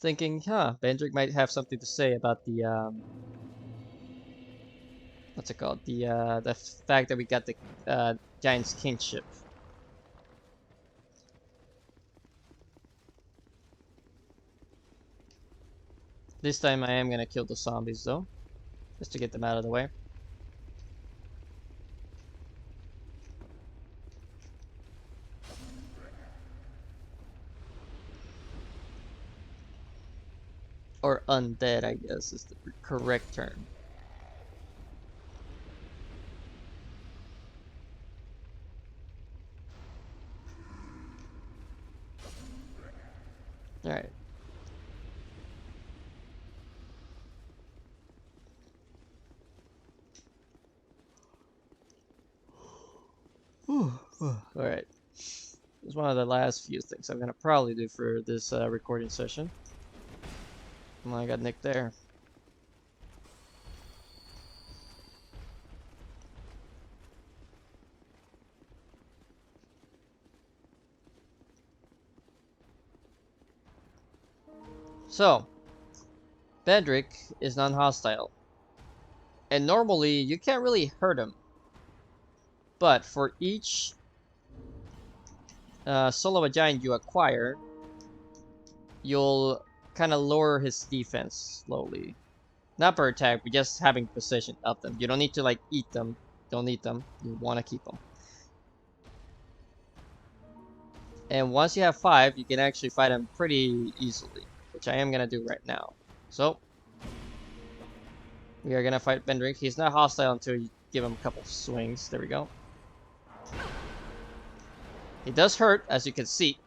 thinking, huh, Vendrik might have something to say about the what's it called? The fact that we got the Giant's Kingship. This time I am gonna kill the zombies though, just to get them out of the way. Or undead, I guess, is the correct term. Alright. Alright. This is one of the last few things I'm gonna probably do for this recording session. Well, I got Nick there. So, Vendrik is non-hostile. And normally, you can't really hurt him. But for each Soul of a Giant you acquire, you'll kind of lower his defense slowly. Not per attack, but just having possession of them. You don't need to like eat them. Don't eat them. You want to keep them. And once you have 5, you can actually fight them pretty easily, which I am gonna do right now. So we are gonna fight Vendrik. He's not hostile until you give him a couple swings. There we go. He does hurt, as you can see.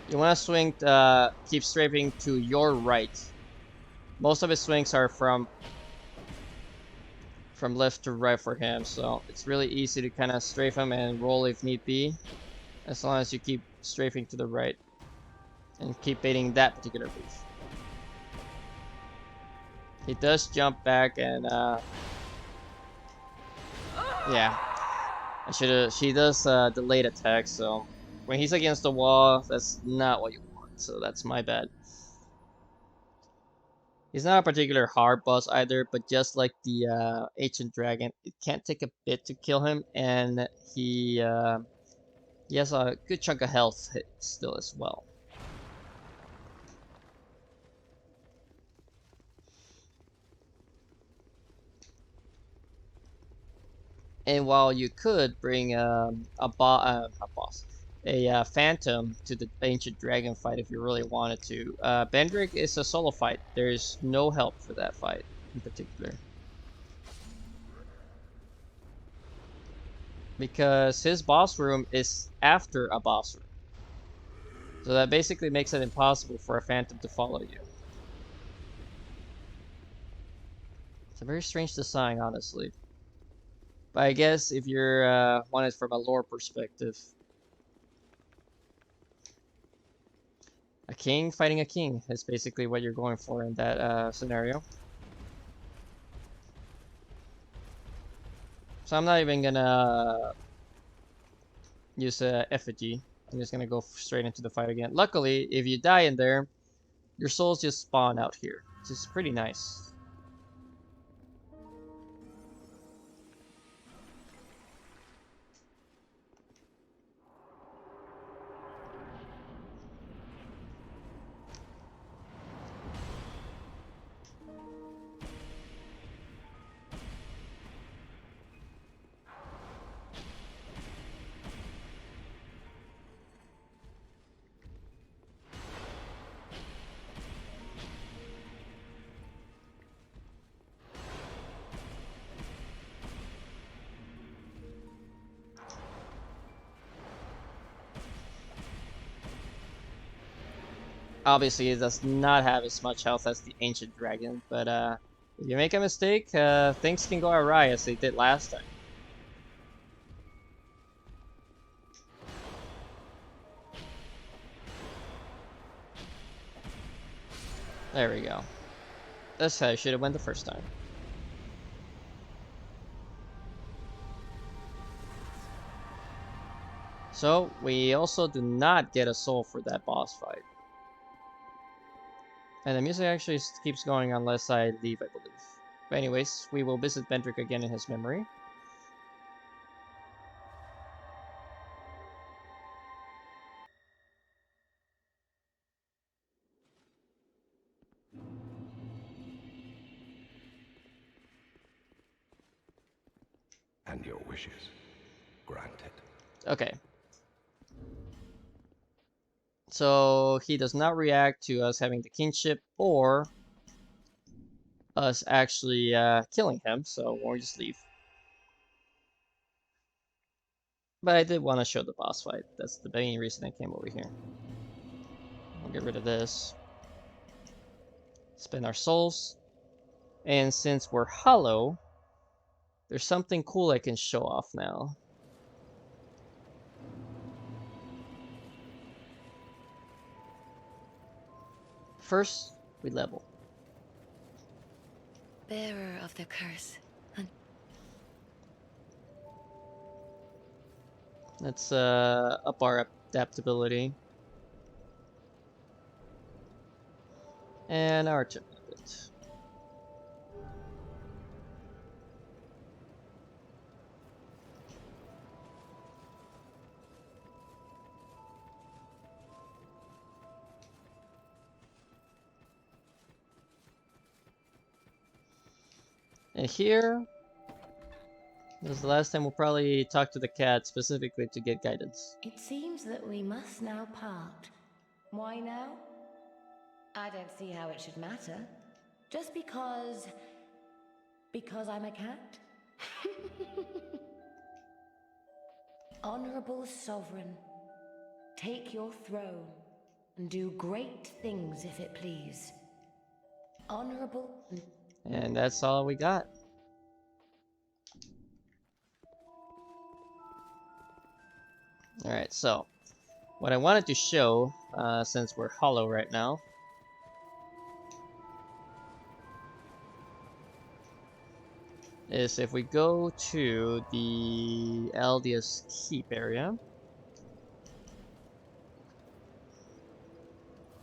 You want to swing, keep strafing to your right. Most of his swings are from left to right for him, so it's really easy to kind of strafe him and roll if need be, as long as you keep strafing to the right and keep baiting that particular move. He does jump back and yeah, she does delayed attack, so when he's against the wall, that's not what you want, so that's my bad. He's not a particular hard boss either, but just like the ancient dragon, it can't take a bit to kill him, and he has a good chunk of health still as well. And while you could bring a phantom to the ancient dragon fight if you really wanted to, Vendrik is a solo fight. There's no help for that fight in particular, because his boss room is after a boss room, so that basically makes it impossible for a phantom to follow you. It's a very strange design, honestly. But I guess if you're wanted from a lore perspective, a king fighting a king is basically what you're going for in that scenario. So I'm not even gonna use a effigy. I'm just gonna go straight into the fight again. Luckily, if you die in there, your souls just spawn out here, which is pretty nice. Obviously, it does not have as much health as the ancient dragon, but if you make a mistake, things can go awry as they did last time. There we go. That's how I should have went the first time. So we also do not get a soul for that boss fight. And the music actually keeps going unless I leave, I believe. But anyways, we will visit Vendrik again in his memory. And your wishes granted. Okay. So he does not react to us having the kinship or us actually killing him, so we'll just leave. But I did want to show the boss fight. That's the main reason I came over here. We'll get rid of this. Spend our souls. And since we're hollow, there's something cool I can show off now. First, we level. Bearer of the curse. Let's up our adaptability. And our turn limit. And here this is the last time we'll probably talk to the cat specifically to get guidance. It seems that we must now part. Why now? I don't see how it should matter. Just because... because I'm a cat? Honorable Sovereign, take your throne and do great things if it please. Honorable... And that's all we got. Alright, so what I wanted to show, since we're hollow right now, is if we go to the Eldius Keep area,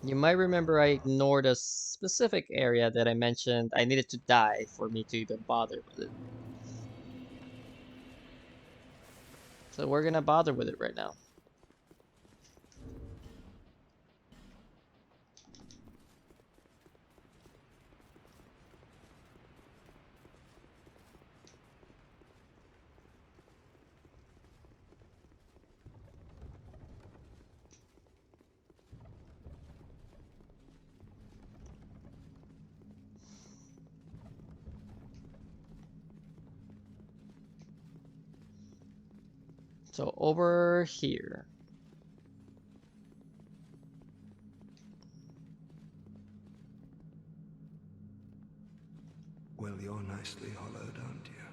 you might remember I ignored a specific area that I mentioned I needed to die for me to even bother with it. So we're gonna bother with it right now. So over here. Well, you're nicely hollowed, aren't you?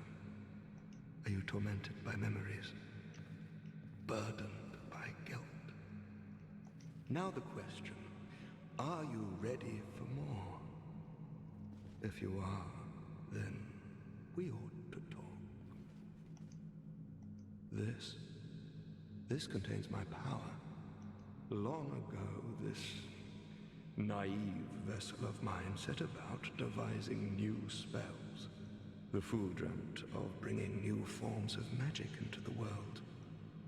Are you tormented by memories? Burdened by guilt? Now the question, are you ready for more? If you are, then we ought to talk. This contains my power. Long ago, this naive vessel of mine set about devising new spells. The fool dreamt of bringing new forms of magic into the world,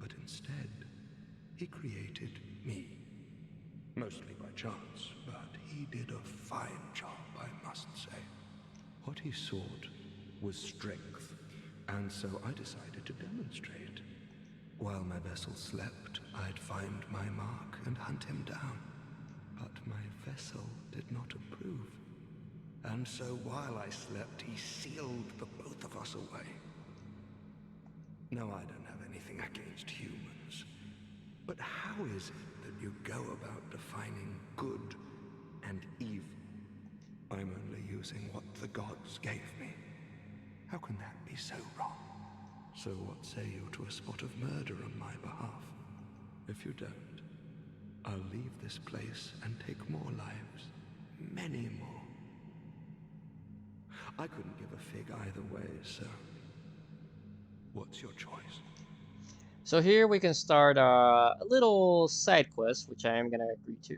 but instead, he created me. Mostly by chance, but he did a fine job, I must say. What he sought was strength, and so I decided to demonstrate. While my vessel slept, I'd find my mark and hunt him down. But my vessel did not approve. And so while I slept, he sealed the both of us away. No, I don't have anything against humans. But how is it that you go about defining good and evil? I'm only using what the gods gave me. How can that be so wrong? So what say you to a spot of murder on my behalf? If you don't, I'll leave this place and take more lives. Many more. I couldn't give a fig either way, so what's your choice? So here we can start a little side quest, which I am gonna agree to.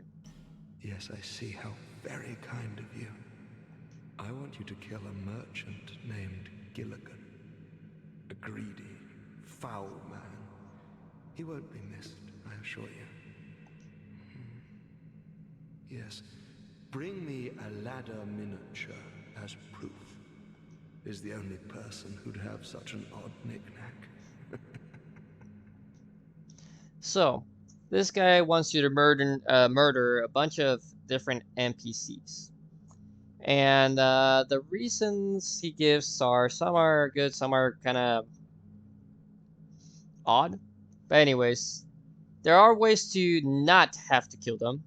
Yes, I see. How very kind of you. I want you to kill a merchant named Gilligan. A greedy, foul man. He won't be missed, I assure you. Yes, bring me a ladder miniature as proof. Is the only person who'd have such an odd knick-knack. So, this guy wants you to murder a bunch of different NPCs. And the reasons he gives are some are good, some are kind of odd. But anyways, there are ways to not have to kill them.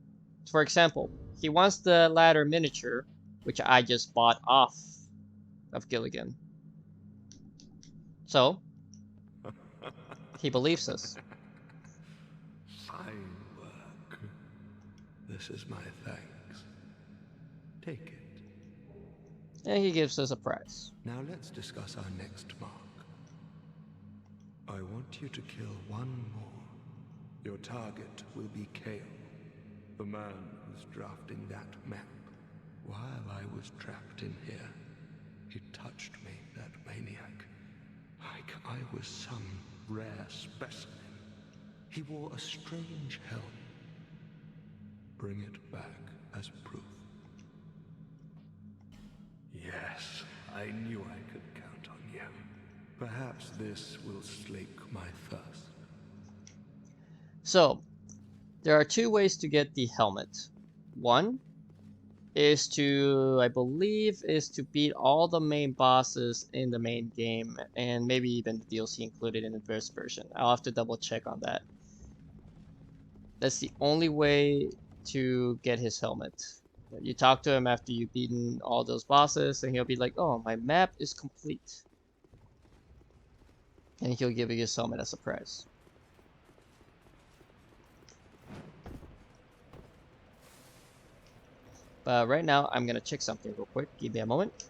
For example, he wants the ladder miniature, which I just bought off of Gilligan. So, he believes us. Fine work. This is my thanks. Take it. And he gives us a prize. Now let's discuss our next mark. I want you to kill one more. Your target will be Kale, the man who's drafting that map. While I was trapped in here, he touched me, that maniac, like I was some rare specimen. He wore a strange helm. Bring it back as proof. Yes, I knew I could count on you. Perhaps this will slake my thirst. So, there are two ways to get the helmet. One is to, I believe, is to beat all the main bosses in the main game, and maybe even the DLC included in the first version. I'll have to double check on that. That's the only way to get his helmet. You talk to him after you've beaten all those bosses, and he'll be like, "Oh, my map is complete," and he'll give you his helmet as a prize. But right now, I'm gonna check something real quick. Give me a moment.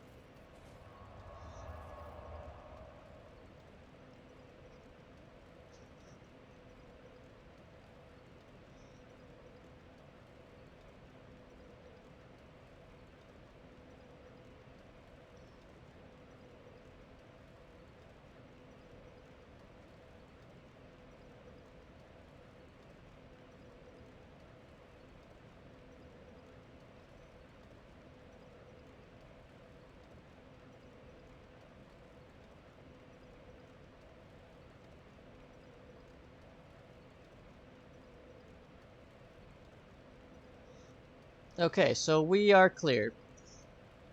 Okay, so we are clear.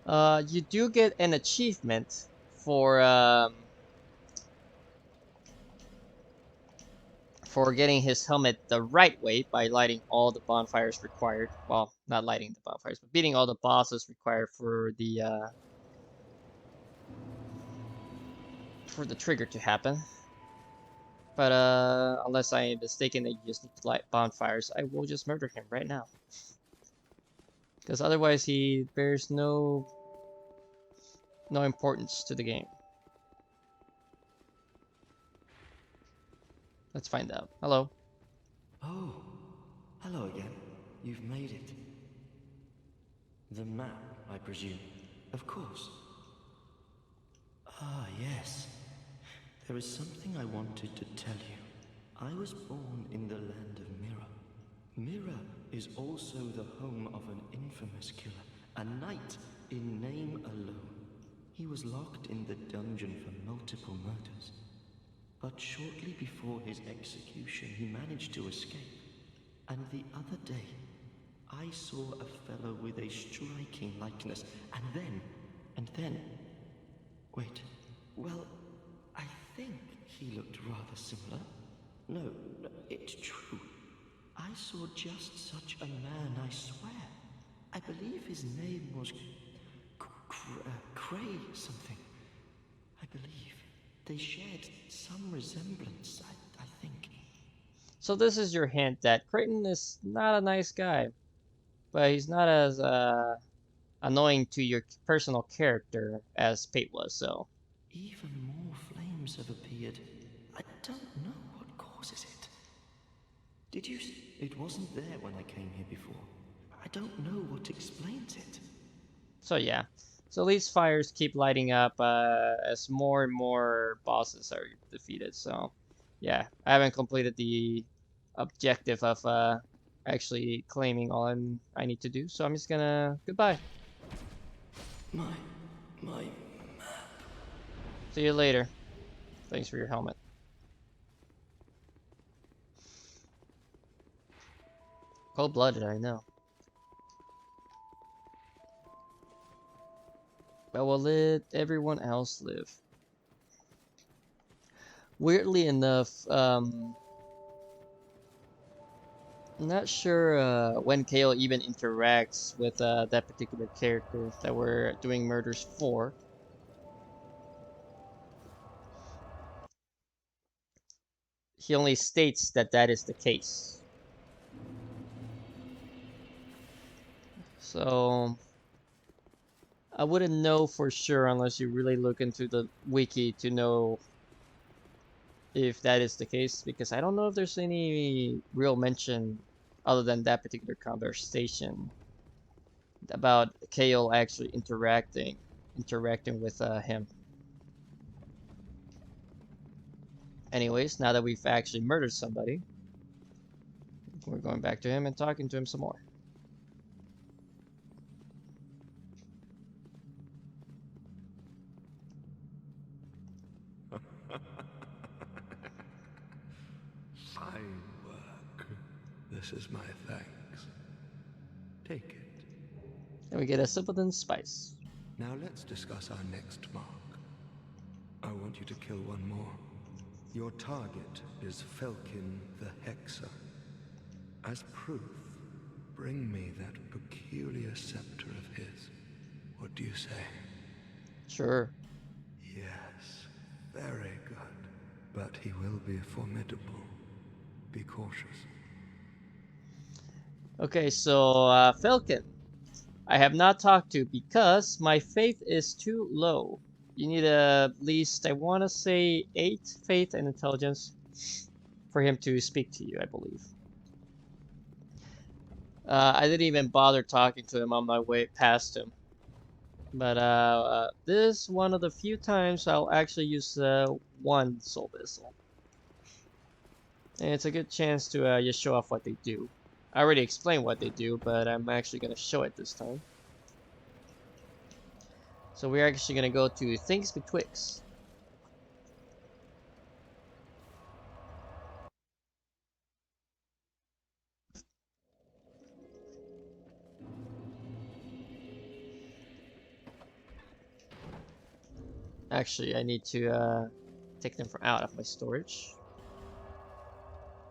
You do get an achievement for getting his helmet the right way by lighting all the bonfires required. Well, not lighting the bonfires, but beating all the bosses required for the trigger to happen. But unless I am mistaken that you just need to light bonfires, I will just murder him right now. Because otherwise he bears no importance to the game. Let's find out. Hello. Oh, hello again. You've made it. The map, I presume. Of course. Ah, yes. There is something I wanted to tell you. I was born in the land of Mirror. Mirror is also the home of an infamous killer, a knight in name alone. He was locked in the dungeon for multiple murders. But shortly before his execution, he managed to escape. And the other day, I saw a fellow with a striking likeness. And then... Wait. Well, I think he looked rather similar. No, it's true. I saw just such a man, I swear. I believe his name was... Cray something. I believe. They shared some resemblance, I think. So this is your hint that Creighton is not a nice guy, but he's not as annoying to your personal character as Pate was. So Even more flames have appeared. I don't know what Did you? It wasn't there when I came here before. I don't know what explains it. So yeah, so these fires keep lighting up as more and more bosses are defeated. So yeah, I haven't completed the objective of actually claiming all I need to do. So I'm just gonna goodbye. My. See you later. Thanks for your helmet. Cold-blooded, I know. But will let everyone else live. Weirdly enough, I'm not sure when Kale even interacts with that particular character that we're doing murders for. He only states that that is the case. So I wouldn't know for sure unless you really look into the wiki to know if that is the case, because I don't know if there's any real mention other than that particular conversation about Kale actually interacting with him. Anyways, now that we've actually murdered somebody, we're going back to him and talking to him some more. Fine work. This is my thanks. Take it. And we get a simpleton spice. Now let's discuss our next mark. I want you to kill one more. Your target is Felkin the Hexer. As proof, bring me that peculiar scepter of his. What do you say? Sure. Yes, very good. But he will be formidable. Be cautious. Okay, so Falcon, I have not talked to because my faith is too low. You need at least, I want to say, 8 faith and intelligence for him to speak to you, I believe. I didn't even bother talking to him on my way past him. But this is one of the few times I'll actually use one soul vessel. And it's a good chance to just show off what they do. I already explained what they do, but I'm actually going to show it this time. So we're actually going to go to Things Betwixt. Actually, I need to take them from out of my storage.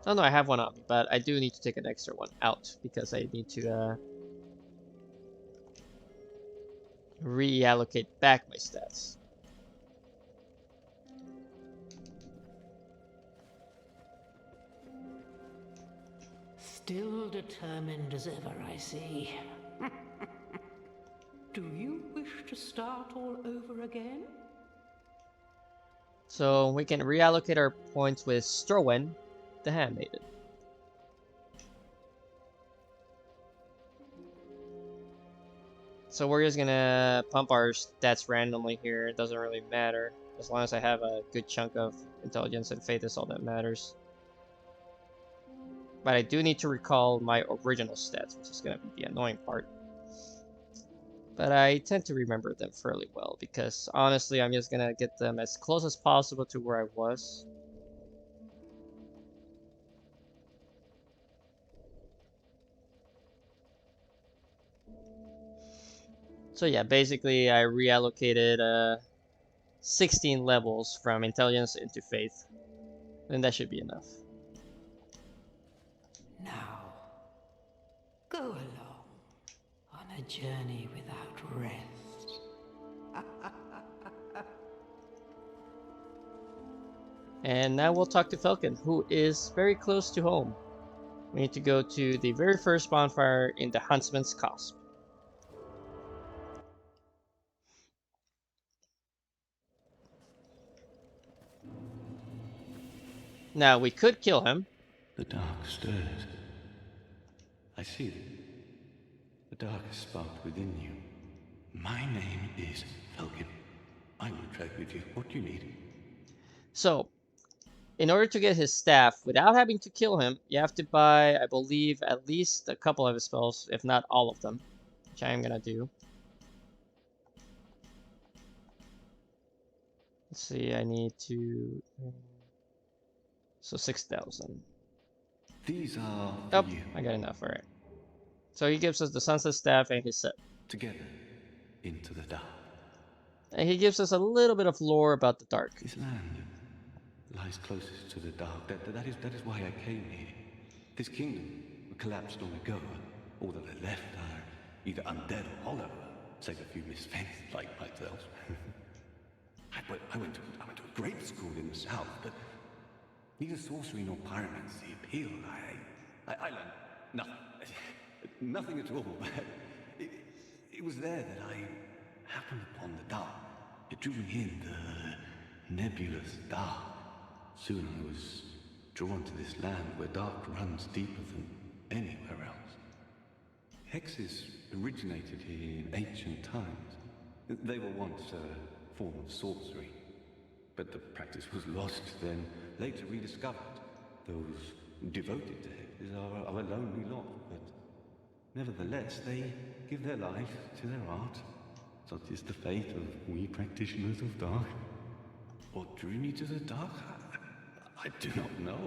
Oh no, I have one on me, but I do need to take an extra one out because I need to reallocate back my stats. Still determined as ever, I see. Do you wish to start all over again? So we can reallocate our points with Strowen, the Handmaiden. So we're just gonna pump our stats randomly here. It doesn't really matter. As long as I have a good chunk of intelligence and faith is all that matters. But I do need to recall my original stats, which is gonna be the annoying part. But I tend to remember them fairly well because honestly, I'm just gonna get them as close as possible to where I was. So yeah, basically I reallocated 16 levels from intelligence into faith. And that should be enough. Now, go along on a journey without rest. And now we'll talk to Falcon, who is very close to home. We need to go to the very first bonfire in the Huntsman's Cosp. Now we could kill him, The dark stirs. I see the dark has sparked within you. My name is Falcon. I will trade with you. What do you need? So, in order to get his staff without having to kill him, you have to buy, I believe, at least a couple of his spells, if not all of them, which I am gonna do. Let's see, I need to... So 6,000. These are for Oh, you. I got enough, alright. So he gives us the Sunset Staff and his set. Together into the dark. And he gives us a little bit of lore about the dark. This land lies closest to the dark. That is why I came here. This kingdom collapsed long ago. All that are left are either undead or hollow, save a few misfits like myself. I went to a great school in the south, but neither sorcery nor pyromancy appealed. I learned nothing. Nothing at all. It was there that I happened upon the dark. It drew me in, the nebulous dark. Soon I was drawn to this land where dark runs deeper than anywhere else. Hexes originated here in ancient times. They were once a form of sorcery, but the practice was lost, then later rediscovered. Those devoted to hexes are a lonely lot, but nevertheless they give their life to their art. Such is the fate of we practitioners of dark. What drew me to the dark? I do not know.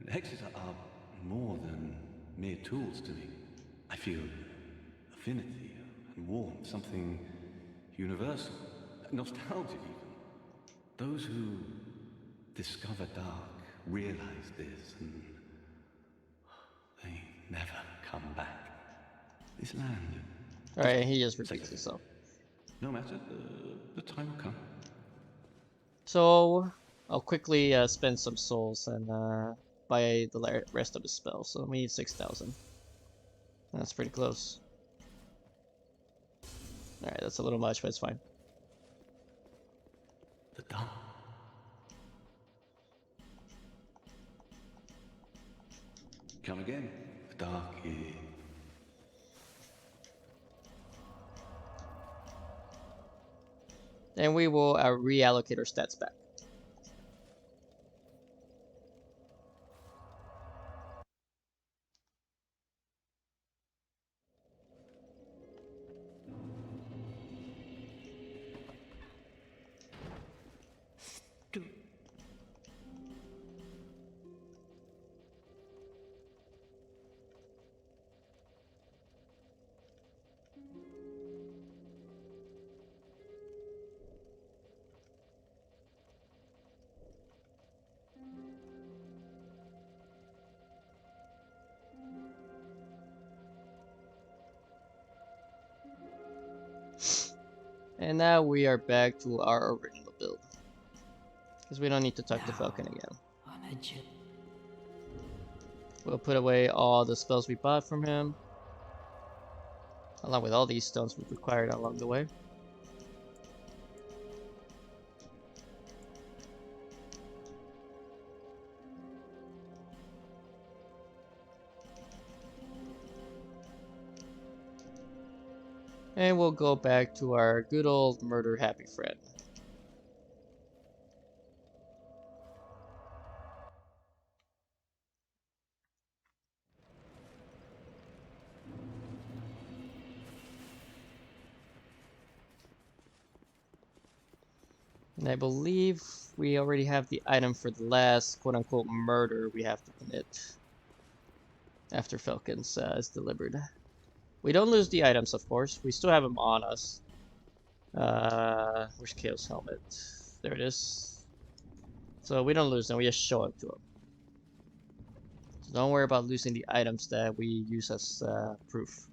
Hexes are more than mere tools to me. I feel affinity and warmth, something universal, nostalgia even. Those who discover dark realize this, and they never come back. This land. Alright, he just repeats himself. No matter, the time will come. So, I'll quickly spend some souls and buy the rest of the spells. So we need 6,000. That's pretty close. Alright, that's a little much, but it's fine. The dark. Come again. The dark is... And we will reallocate our stats back. And now we are back to our original build. Because we don't need to talk to Falcon again. We'll put away all the spells we bought from him. Along with all these stones we've acquired along the way. And we'll go back to our good old murder happy friend. And I believe we already have the item for the last quote-unquote murder we have to commit. After Falcon's is delivered. We don't lose the items, of course. We still have them on us. Where's Chaos Helmet? There it is. So we don't lose them, we just show it to him. So don't worry about losing the items that we use as proof.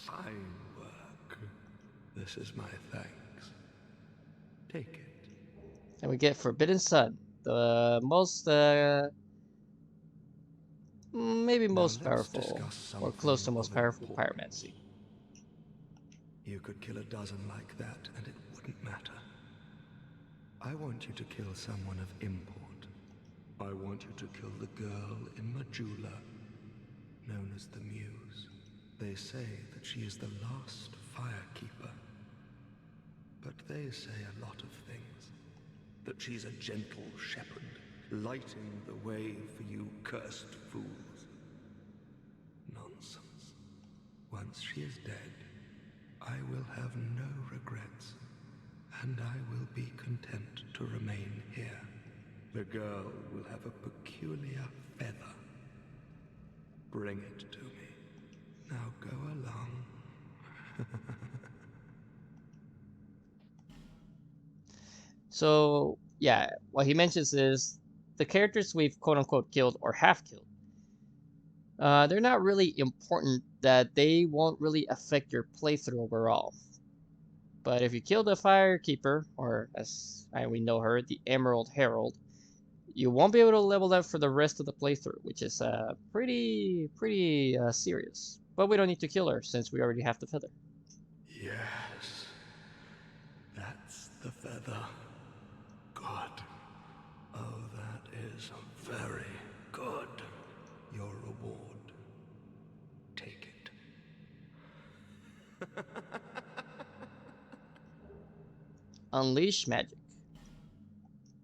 Fine work. This is my thanks. Take it. And we get Forbidden Sun. The most Maybe Now most let's powerful, discuss or close to something most of powerful importance. pyromancy. You could kill a dozen like that, and it wouldn't matter. I want you to kill someone of import. I want you to kill the girl in Majula, known as the Muse. They say that she is the last firekeeper. But they say a lot of things. That she's a gentle shepherd, lighting the way for you cursed fools. Nonsense. Once she is dead, I will have no regrets, and I will be content to remain here. The girl will have a peculiar feather. Bring it to me. Now go along. So yeah, what he mentions is the characters we've quote unquote killed or have killed. They're not really important, that they won't really affect your playthrough overall. But if you kill the Firekeeper, or as we know her, the Emerald Herald, you won't be able to level up for the rest of the playthrough, which is pretty serious. But we don't need to kill her since we already have the feather. Yes. That's the feather. Good. Oh, that is very good. Your reward. Take it. Unleash magic.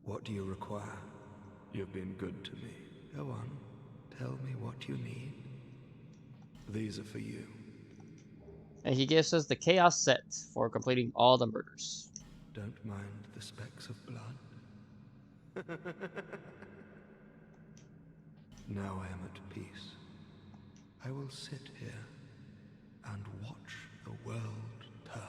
What do you require? You've been good to me. Go on. Tell me what you need. These are for you. And he gives us the Chaos set for completing all the murders. Don't mind the specks of blood. Now I am at peace. I will sit here and watch the world turn.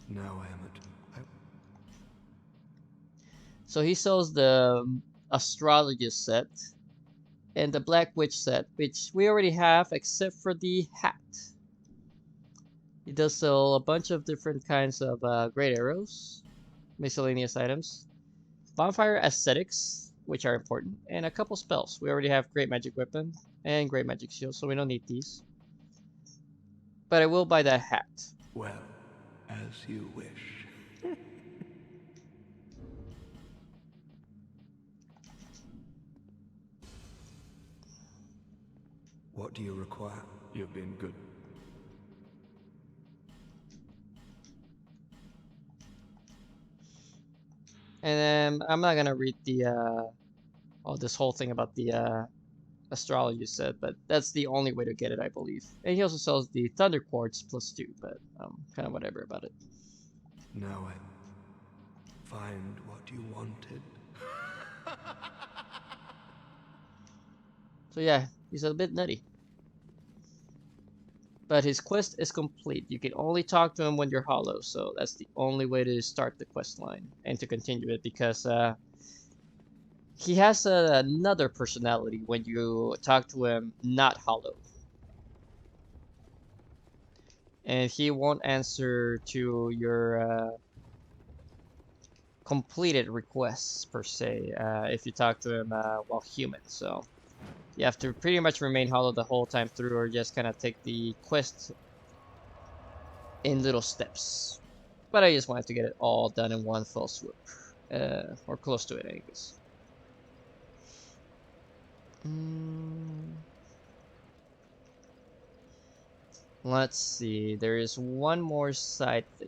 Now I am at... So he sells the Astrologist set and the Black Witch set, which we already have except for the hat. He does sell a bunch of different kinds of great arrows, miscellaneous items, bonfire aesthetics, which are important, and a couple spells. We already have Great Magic Weapon and Great Magic Shield, so we don't need these. But I will buy that hat. Well, as you wish. What do you require? You've been good. And I'm not gonna read the this whole thing about the astrology set, but that's the only way to get it, I believe. And he also sells the Thunder Quartz +2, but kind of whatever about it. Now I find what you wanted. So yeah, he's a bit nutty. But his quest is complete. You can only talk to him when you're hollow, so that's the only way to start the quest line and to continue it, because he has another personality when you talk to him not hollow. And he won't answer to your completed requests per se if you talk to him while human. So you have to pretty much remain hollow the whole time through, or just kind of take the quest in little steps. But I just wanted to get it all done in one fell swoop, or close to it, anyways. Let's see. There is one more side thing.